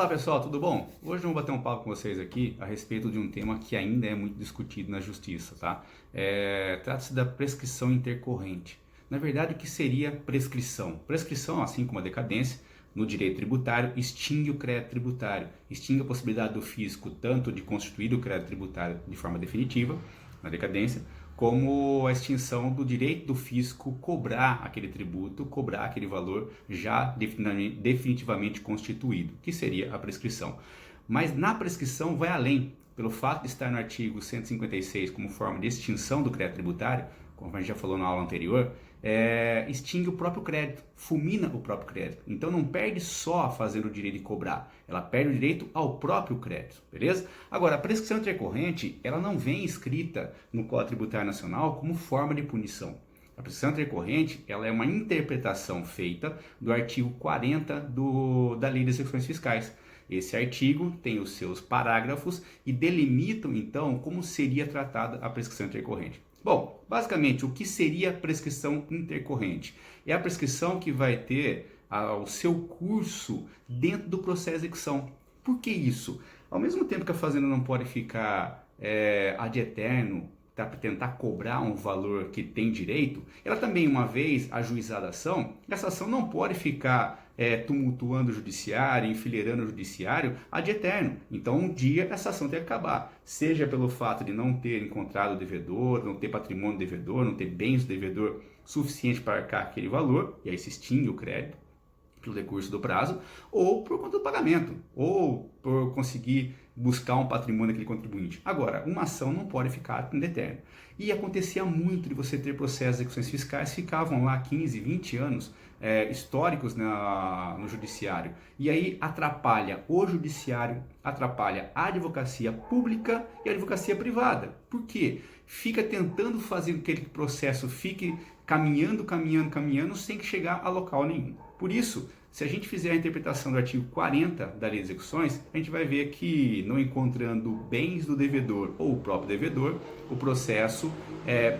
Olá pessoal, tudo bom? Hoje eu vou bater um papo com vocês aqui a respeito de um tema que ainda é muito discutido na justiça, tá? Trata-se da prescrição intercorrente. Na verdade, o que seria prescrição? Prescrição, assim como a decadência, no direito tributário, extingue o crédito tributário, extingue a possibilidade do fisco tanto de constituir o crédito tributário de forma definitiva, na decadência, como a extinção do direito do fisco cobrar aquele tributo, cobrar aquele valor já definitivamente constituído, que seria a prescrição. Mas na prescrição vai além, pelo fato de estar no artigo 156 como forma de extinção do crédito tributário, como a gente já falou na aula anterior, extingue o próprio crédito, fulmina o próprio crédito. Então não perde só fazendo o direito de cobrar, ela perde o direito ao próprio crédito, beleza? Agora, a prescrição intercorrente, ela não vem escrita no Código Tributário Nacional como forma de punição. A prescrição intercorrente, ela é uma interpretação feita do artigo 40 da Lei de Execuções Fiscais. Esse artigo tem os seus parágrafos e delimitam, então, como seria tratada a prescrição intercorrente. Bom, basicamente, o que seria prescrição intercorrente? É a prescrição que vai ter o seu curso dentro do processo de execução. Por que isso? Ao mesmo tempo que a fazenda não pode ficar ad eterno, para tentar cobrar um valor que tem direito, ela também, uma vez ajuizada a ação, essa ação não pode ficar tumultuando o judiciário, enfileirando o judiciário ad eterno. Então, um dia essa ação tem que acabar, seja pelo fato de não ter encontrado o devedor, não ter patrimônio do devedor, não ter bens do devedor suficiente para arcar aquele valor, e aí se extingue o crédito pelo decurso do prazo, ou por conta do pagamento, ou por conseguir buscar um patrimônio daquele contribuinte. Agora, uma ação não pode ficar em eterno. E acontecia muito de você ter processos de execuções fiscais, ficavam lá 15, 20 anos históricos no judiciário. E aí atrapalha o judiciário, atrapalha a advocacia pública e a advocacia privada. Por quê? Fica tentando fazer com que aquele processo fique caminhando sem que chegar a local nenhum. Por isso, se a gente fizer a interpretação do artigo 40 da Lei de Execuções, a gente vai ver que, não encontrando bens do devedor ou o próprio devedor, o processo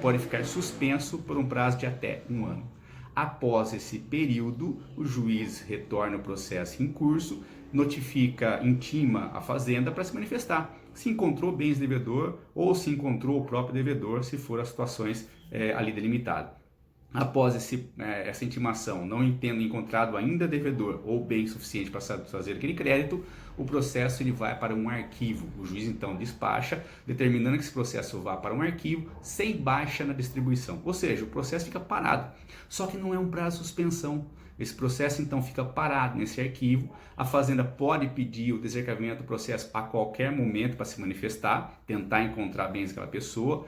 pode ficar suspenso por um prazo de até um ano. Após esse período, o juiz retorna o processo em curso, notifica, intima a fazenda para se manifestar se encontrou bens do devedor ou se encontrou o próprio devedor, se for as situações ali delimitadas. Após essa intimação, não tendo encontrado ainda devedor ou bem suficiente para fazer aquele crédito, o processo ele vai para um arquivo. O juiz então despacha, determinando que esse processo vá para um arquivo sem baixa na distribuição. Ou seja, o processo fica parado. Só que não é um prazo de suspensão. Esse processo então fica parado nesse arquivo. A fazenda pode pedir o desercavimento do processo a qualquer momento para se manifestar, tentar encontrar bens daquela pessoa.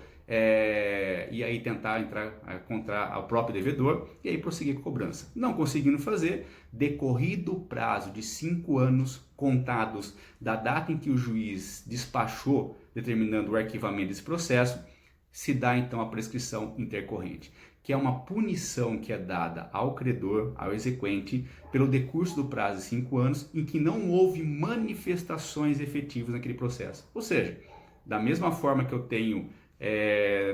E aí tentar encontrar o próprio devedor e aí prosseguir com a cobrança. Não conseguindo fazer, decorrido o prazo de 5 anos contados da data em que o juiz despachou determinando o arquivamento desse processo, se dá então a prescrição intercorrente, que é uma punição que é dada ao credor, ao exequente, pelo decurso do prazo de 5 anos em que não houve manifestações efetivas naquele processo. Ou seja, da mesma forma que eu tenho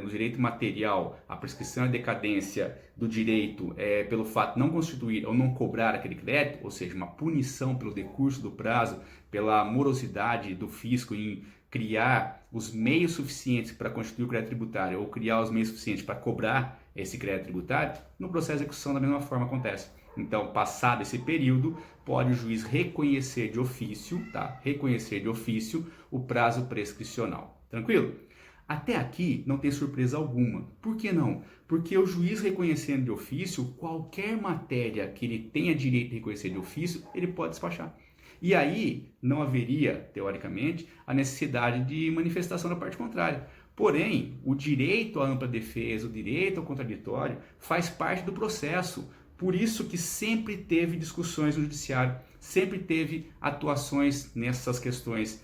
no direito material, a prescrição e a decadência do direito pelo fato de não constituir ou não cobrar aquele crédito, ou seja, uma punição pelo decurso do prazo, pela morosidade do fisco em criar os meios suficientes para constituir o crédito tributário ou criar os meios suficientes para cobrar esse crédito tributário, no processo de execução da mesma forma acontece. Então, passado esse período, pode o juiz reconhecer de ofício, tá? Reconhecer de ofício o prazo prescricional. Tranquilo? Até aqui não tem surpresa alguma. Por que não? Porque o juiz reconhecendo de ofício, qualquer matéria que ele tenha direito de reconhecer de ofício, ele pode despachar. E aí não haveria, teoricamente, a necessidade de manifestação da parte contrária. Porém, o direito à ampla defesa, o direito ao contraditório, faz parte do processo. Por isso que sempre teve discussões no judiciário, sempre teve atuações nessas questões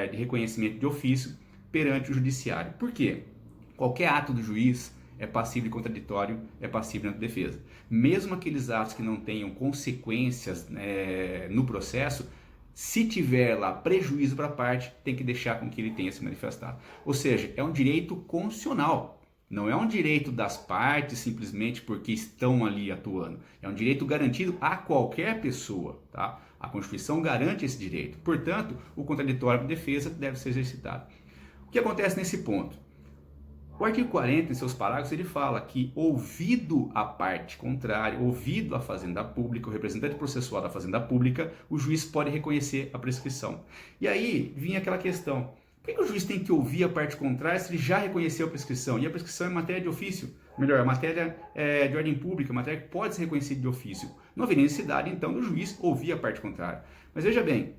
de reconhecimento de ofício perante o judiciário. Por quê? Qualquer ato do juiz é passível de contraditório, é passível de defesa. Mesmo aqueles atos que não tenham consequências no processo, se tiver lá prejuízo para a parte, tem que deixar com que ele tenha se manifestado. Ou seja, é um direito constitucional. Não é um direito das partes simplesmente porque estão ali atuando. É um direito garantido a qualquer pessoa, tá? A Constituição garante esse direito. Portanto, o contraditório para defesa deve ser exercitado. O que acontece nesse ponto? O artigo 40, em seus parágrafos, ele fala que, ouvido a parte contrária, ouvido a fazenda pública, o representante processual da fazenda pública, o juiz pode reconhecer a prescrição. E aí vinha aquela questão: por que o juiz tem que ouvir a parte contrária se ele já reconheceu a prescrição? E a prescrição é matéria de ofício, melhor, matéria de ordem pública, matéria que pode ser reconhecida de ofício. Não haveria necessidade, então, do juiz ouvir a parte contrária. Mas veja bem,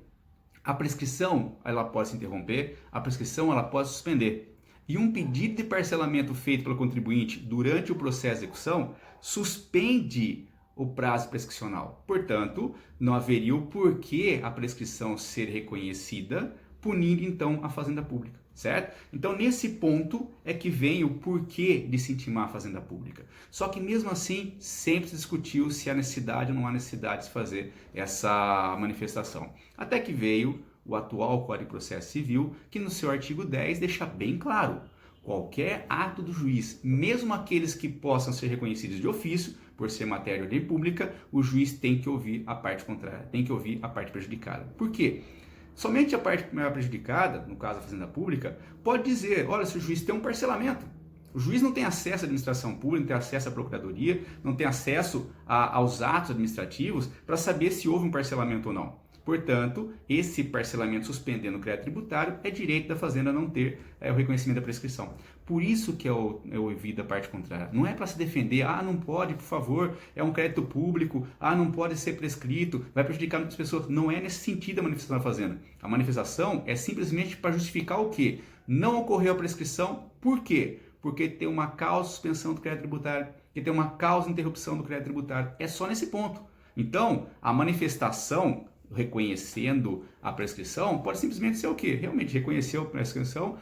a prescrição ela pode se interromper, a prescrição ela pode suspender. E um pedido de parcelamento feito pelo contribuinte durante o processo de execução suspende o prazo prescricional. Portanto, não haveria o porquê a prescrição ser reconhecida, punindo então a fazenda pública, certo? Então, nesse ponto é que vem o porquê de se intimar a fazenda pública. Só que mesmo assim, sempre se discutiu se há necessidade ou não há necessidade de fazer essa manifestação. Até que veio o atual Código de Processo Civil, que no seu artigo 10 deixa bem claro: qualquer ato do juiz, mesmo aqueles que possam ser reconhecidos de ofício, por ser matéria de ordem pública, o juiz tem que ouvir a parte contrária, tem que ouvir a parte prejudicada. Por quê? Somente a parte prejudicada, no caso da fazenda pública, pode dizer: olha, se o juiz tem um parcelamento. O juiz não tem acesso à administração pública, não tem acesso à procuradoria, não tem acesso aos atos administrativos para saber se houve um parcelamento ou não. Portanto, esse parcelamento suspendendo o crédito tributário é direito da fazenda não ter o reconhecimento da prescrição. Por isso que eu ouvi a parte contrária. Não é para se defender: não pode, por favor, é um crédito público, não pode ser prescrito, vai prejudicar muitas pessoas. Não é nesse sentido a manifestação da fazenda. A manifestação é simplesmente para justificar o quê? Não ocorreu a prescrição. Por quê? Porque tem uma causa de suspensão do crédito tributário, que tem uma causa de interrupção do crédito tributário. É só nesse ponto. Então, a manifestação reconhecendo a prescrição pode simplesmente ser o quê? Realmente reconheceu a prescrição,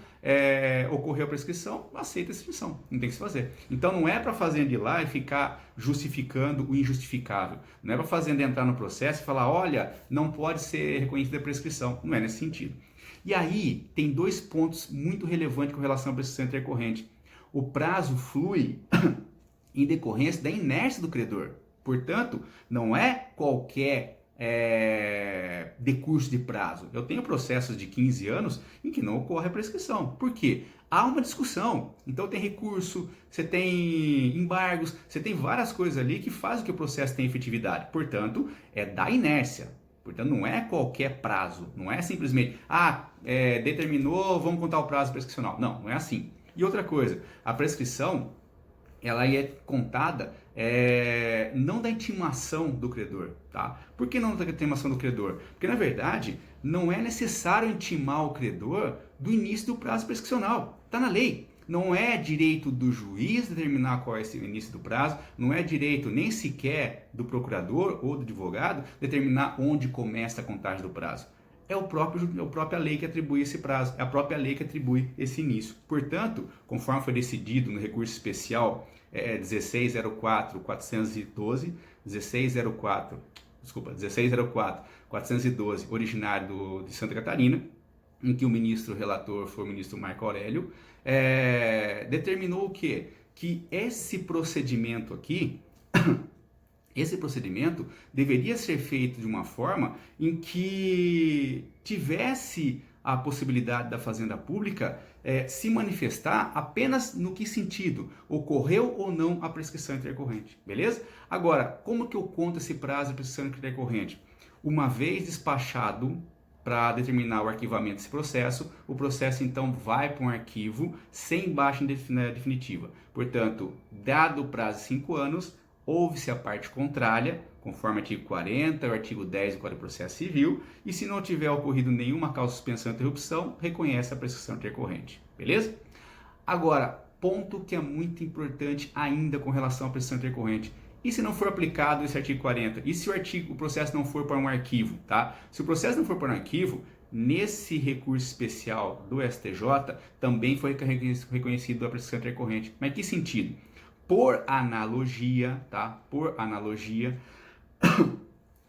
ocorreu a prescrição, aceita a prescrição, não tem que se fazer. Então não é para a fazenda ir lá e ficar justificando o injustificável, não é para a fazenda entrar no processo e falar: olha, não pode ser reconhecida a prescrição, não é nesse sentido. E aí tem dois pontos muito relevantes com relação à prescrição intercorrente. O prazo flui em decorrência da inércia do credor, portanto não é qualquer decurso de prazo. Eu tenho processos de 15 anos em que não ocorre a prescrição. Por quê? Há uma discussão. Então tem recurso, você tem embargos, você tem várias coisas ali que fazem que o processo tenha efetividade. Portanto, é da inércia. Portanto, não é qualquer prazo. Não é simplesmente, determinou, vamos contar o prazo prescricional. Não, não é assim. E outra coisa, a prescrição ela é contada não da intimação do credor, tá? Por que não da intimação do credor? Porque, na verdade, não é necessário intimar o credor do início do prazo prescricional. Está na lei. Não é direito do juiz determinar qual é esse início do prazo, não é direito nem sequer do procurador ou do advogado determinar onde começa a contagem do prazo. É a própria lei que atribui esse prazo, é a própria lei que atribui esse início. Portanto, conforme foi decidido no recurso especial 1604-412, 1604-412, originário de Santa Catarina, em que o ministro relator foi o ministro Marco Aurélio, determinou o quê? Que esse procedimento aqui, esse procedimento deveria ser feito de uma forma em que tivesse a possibilidade da fazenda pública se manifestar apenas no que sentido? Ocorreu ou não a prescrição intercorrente, beleza? Agora, como que eu conto esse prazo de prescrição intercorrente? Uma vez despachado para determinar o arquivamento desse processo, o processo então vai para um arquivo sem baixa definitiva. Portanto, dado o prazo de 5 anos, ouve-se a parte contrária, conforme o artigo 40, o artigo 10 do Código de Processo Civil, e se não tiver ocorrido nenhuma causa de suspensão ou interrupção, reconhece a prescrição intercorrente, beleza? Agora, ponto que é muito importante ainda com relação à prescrição intercorrente. E se não for aplicado esse artigo 40? E se o processo não for para um arquivo, tá? Se o processo não for para um arquivo, nesse recurso especial do STJ, também foi reconhecido a prescrição intercorrente. Mas em que sentido? Por analogia, tá? Por analogia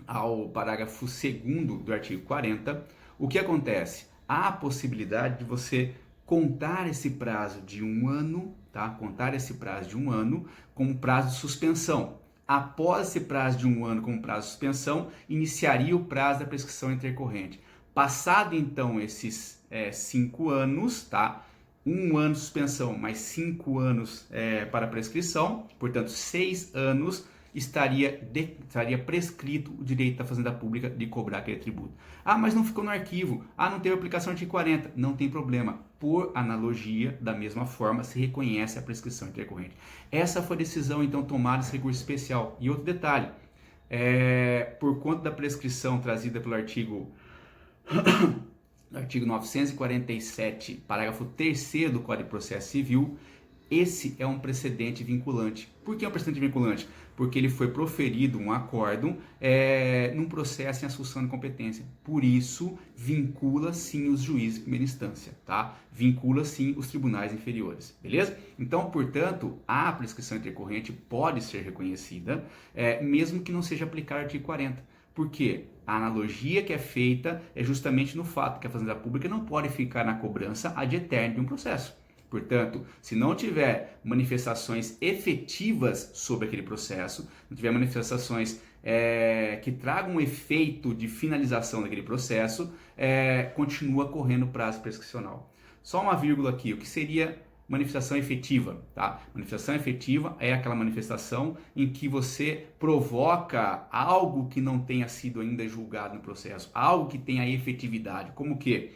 ao parágrafo 2º do artigo 40, o que acontece? Há a possibilidade de você contar esse prazo de 1 ano, tá? Contar esse prazo de 1 ano como prazo de suspensão. Após esse prazo de 1 ano como prazo de suspensão, iniciaria o prazo da prescrição intercorrente. Passado então esses 5 anos, tá? 1 ano de suspensão mais 5 anos para prescrição, portanto 6 anos, estaria prescrito o direito da Fazenda Pública de cobrar aquele tributo. Ah, mas não ficou no arquivo. Ah, não teve aplicação artigo 40. Não tem problema. Por analogia, da mesma forma, se reconhece a prescrição intercorrente. Essa foi a decisão, então, tomada nesse recurso especial. E outro detalhe, por conta da prescrição trazida pelo artigo 947, parágrafo 3º do Código de Processo Civil, esse é um precedente vinculante. Por que é um precedente vinculante? Porque ele foi proferido um acórdão num processo em assunção de competência. Por isso, vincula sim os juízes de primeira instância, tá? Vincula sim os tribunais inferiores, beleza? Então, portanto, a prescrição intercorrente pode ser reconhecida, mesmo que não seja aplicado o artigo 40. Por quê? A analogia que é feita é justamente no fato que a Fazenda Pública não pode ficar na cobrança ad eterno de um processo. Portanto, se não tiver manifestações efetivas sobre aquele processo, não tiver manifestações que tragam um efeito de finalização daquele processo, continua correndo o prazo prescricional. Só uma vírgula aqui, o que seria manifestação efetiva, tá? Manifestação efetiva é aquela manifestação em que você provoca algo que não tenha sido ainda julgado no processo, algo que tenha efetividade, como que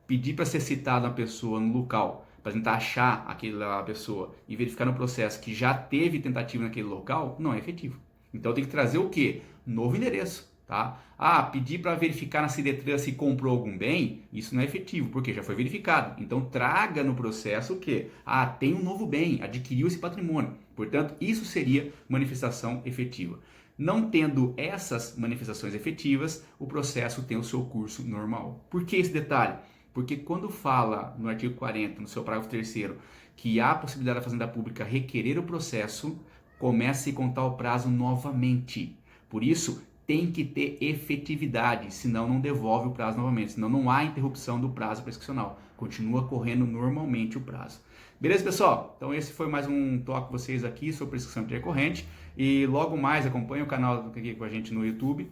pedir para ser citada uma pessoa no local, para tentar achar aquela pessoa e verificar no processo que já teve tentativa naquele local, não é efetivo. Então tem que trazer o quê? Novo endereço, tá? Ah, pedir para verificar na CIDETRAN se comprou algum bem, isso não é efetivo, porque já foi verificado. Então traga no processo o quê? Ah, tem um novo bem, adquiriu esse patrimônio. Portanto, isso seria manifestação efetiva. Não tendo essas manifestações efetivas, o processo tem o seu curso normal. Por que esse detalhe? Porque quando fala no artigo 40, no seu parágrafo 3º, que há a possibilidade da Fazenda Pública requerer o processo, começa a se contar o prazo novamente. Por isso, tem que ter efetividade, senão não devolve o prazo novamente, senão não há interrupção do prazo prescricional. Continua correndo normalmente o prazo. Beleza, pessoal? Então esse foi mais um toque com vocês aqui sobre prescrição intercorrente. E logo mais acompanhe o canal aqui com a gente no YouTube,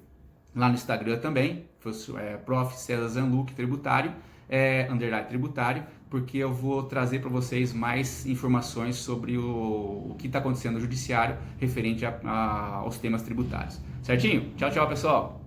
lá no Instagram também, Prof. César Zanluc Tributário, underline tributário, porque eu vou trazer para vocês mais informações sobre o que está acontecendo no judiciário referente aos temas tributários. Certinho? Tchau, tchau, pessoal!